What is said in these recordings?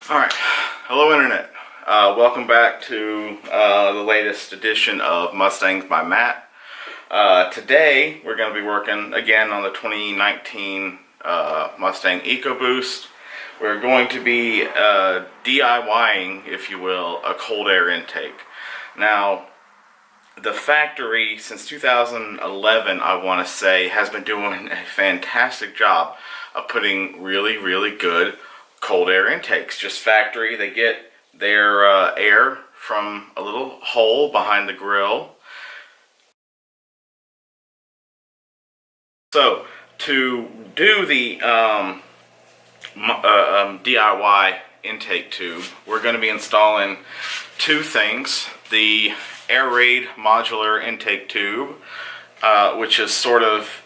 Alright, hello Internet. Welcome back to the latest edition of Mustangs by Matt. Today we're going to be working again on the 2019 Mustang EcoBoost. We're going to be DIYing, if you will, a cold air intake. Now, the factory since 2011, I want to say, has been doing a fantastic job of putting really good cold air intakes. Just factory, they get their air from a little hole behind the grill. So to do the DIY intake tube, we're going to be installing two things: the Airaid Modular Intake Tube, which is sort of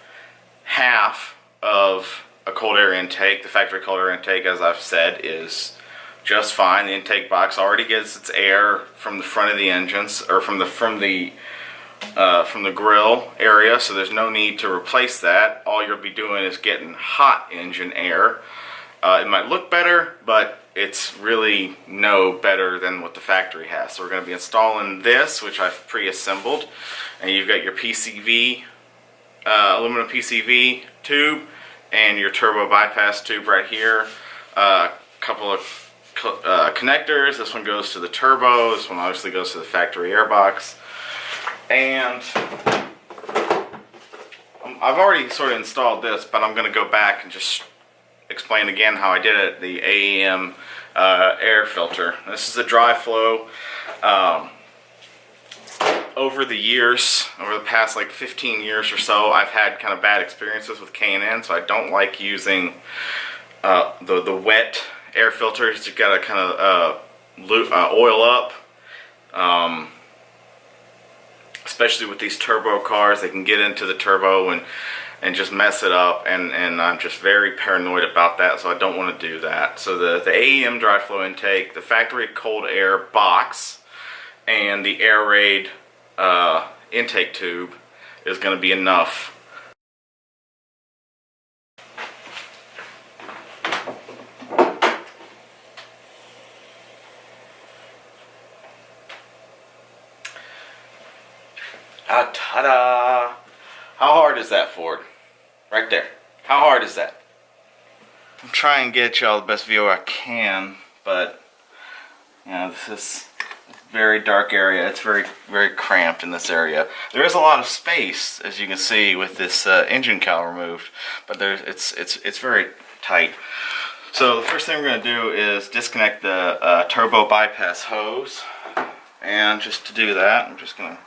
half of a cold air intake. The factory cold air intake, as I've said, is just fine. The intake box already gets its air from the front of the engines, or from the grill area, so there's no need to replace that. All you'll be doing is getting hot engine air. It might look better, but it's really no better than what the factory has. So we're going to be installing this, which I've pre-assembled, and you've got your PCV, aluminum PCV tube, and your turbo bypass tube right here. A couple of connectors. This one goes to the turbo. This one obviously goes to the factory airbox. And I've already sort of installed this, but I'm going to go back and just explain again how I did it. The AEM air filter. This is a dry flow. Over the years, over the past like 15 years or so, I've had kind of bad experiences with K&N, so I don't like using the wet air filters. You've got to kind of oil up, especially with these turbo cars. They can get into the turbo and just mess it up, and I'm just very paranoid about that, so I don't want to do that. So the AEM dry flow intake, the factory cold air box, and the Airaid intake tube is going to be enough. Ta-da! How hard is that, Ford? Right there. How hard is that? I'm trying to get y'all the best view I can, but you know, this is a very dark area. It's very cramped in this area. There is a lot of space, as you can see, with this engine cowl removed, but it's very tight. So the first thing we're going to do is disconnect the turbo bypass hose, and just to do that, I'm just going to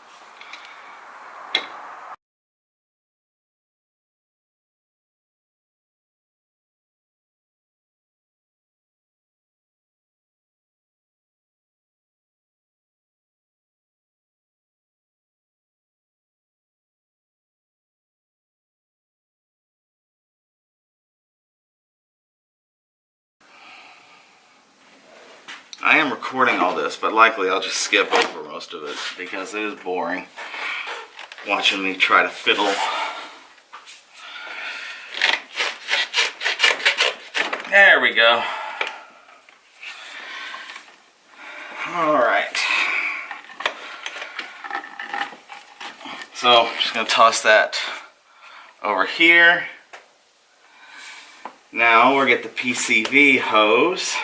I am recording all this, but likely I'll just skip over most of it because it is boring watching me try to fiddle. There we go. Alright. So, I'm just going to toss that over here. Now we'll get the PCV hose.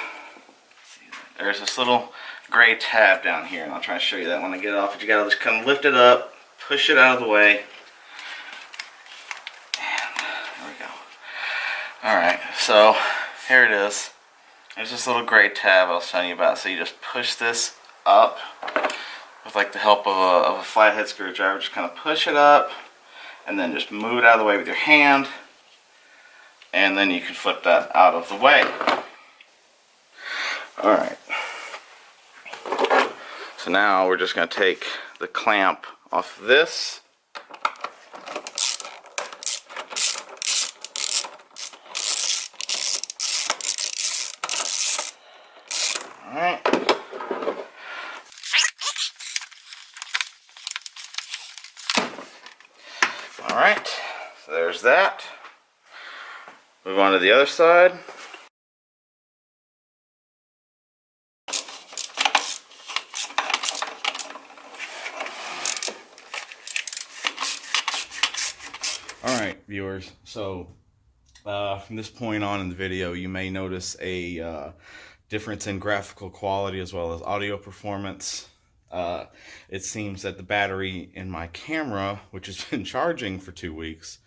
There's this little gray tab down here, and I'll try to show you that when I get it off. But you gotta just kind of lift it up, push it out of the way, and there we go. Alright, so here it is. There's this little gray tab I was telling you about. So you just push this up with like the help of a flathead screwdriver. Just kind of push it up, and then just move it out of the way with your hand, and then you can flip that out of the way. Alright. So now we're just going to take the clamp off this. Alright. Alright. So there's that. Move on to the other side. Alright, viewers, so from this point on in the video, you may notice a difference in graphical quality as well as audio performance. It seems that the battery in my camera, which has been charging for 2 weeks,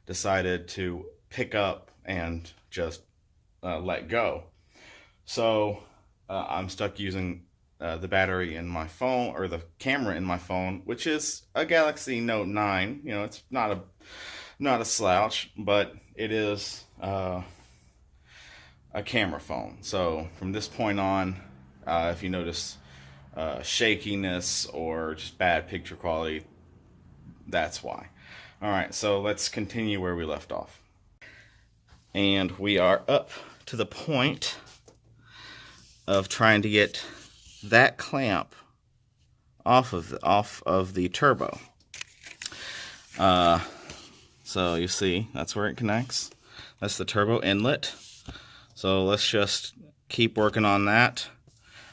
decided to pick up and just let go. So I'm stuck using the battery in my phone, or the camera in my phone, which is a Galaxy Note 9. You know, it's not a slouch, but it is a camera phone. So from this point on, if you notice shakiness or just bad picture quality, that's why. Alright, so let's continue where we left off. And we are up to the point of trying to get that clamp off of the turbo. So you see, that's where it connects. That's the turbo inlet. So let's just keep working on that.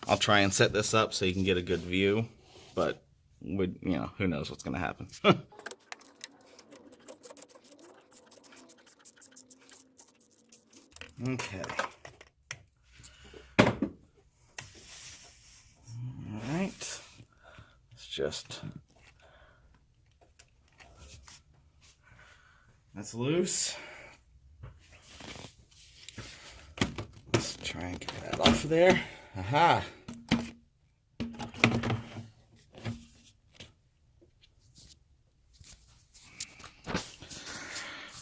I'll try and set this up so you can get a good view, but you know, who knows what's going to happen. Okay. Alright. Let's just... That's loose. Let's try and get that off of there. Aha!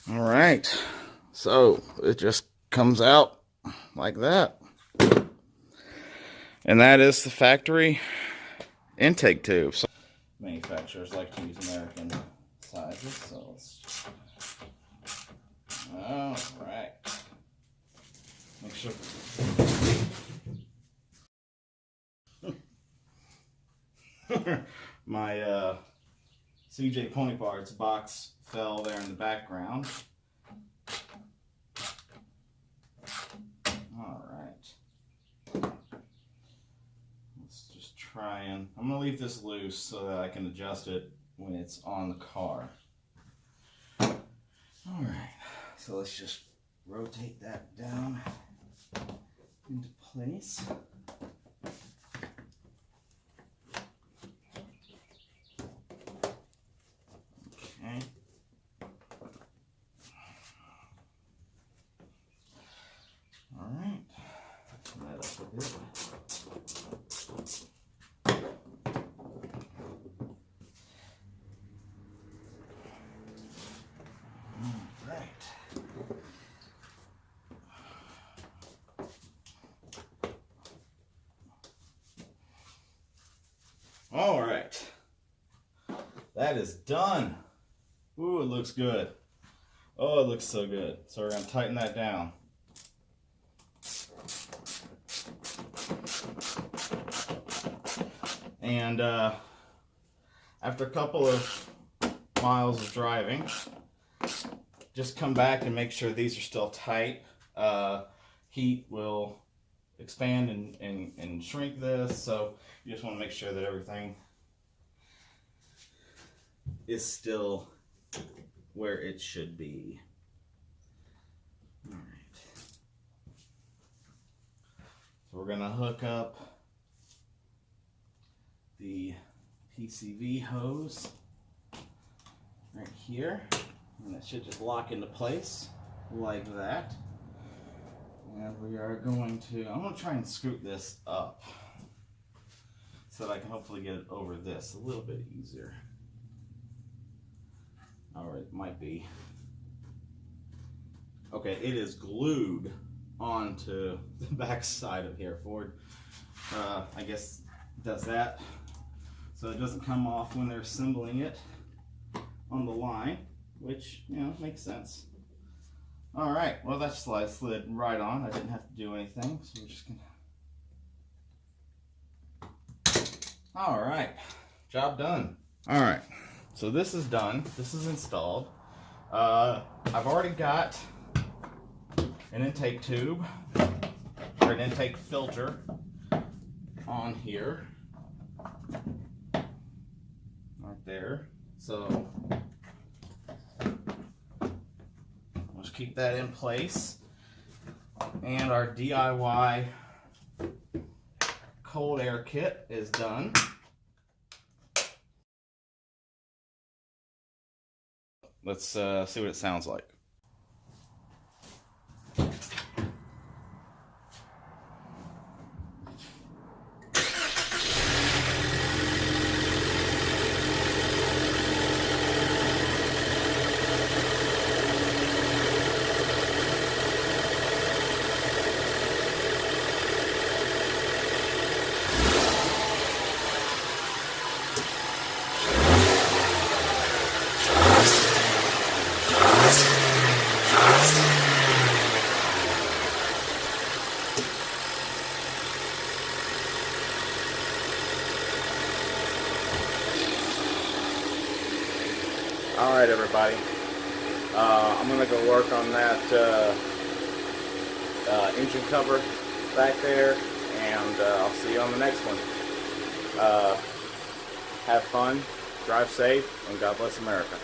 Alright. So, it just comes out like that. And that is the factory intake tube. So manufacturers like to use American sizes, so let's just... Alright. Make sure. My CJ Pony Parts box fell there in the background. Alright. Let's just try and... I'm going to leave this loose so that I can adjust it when it's on the car. Alright. So let's just rotate that down into place. Okay. All right. Tighten that up a bit. All right, that is done. Ooh, it looks good. Oh, it looks so good. So we're going to tighten that down. And after a couple of miles of driving, just come back and make sure these are still tight. Heat will expand and shrink this, so you just want to make sure that everything is still where it should be. All right. So we're going to hook up the PCV hose right here, and it should just lock into place like that. And we are going to, I'm going to try and scoot this up so that I can hopefully get it over this a little bit easier. Or it might be. Okay, it is glued onto the back side of here. Ford, I guess, does that so it doesn't come off when they're assembling it on the line, which, you know, makes sense. All right, well, that slid right on. I didn't have to do anything, so we're just gonna... All right, job done. All right, so this is done. This is installed. I've already got an intake tube, or an intake filter on here, right there. So keep that in place. And our DIY cold air kit is done. Let's see what it sounds like. Alright everybody, I'm going to go work on that engine cover back there, and I'll see you on the next one. Have fun, drive safe, and God bless America.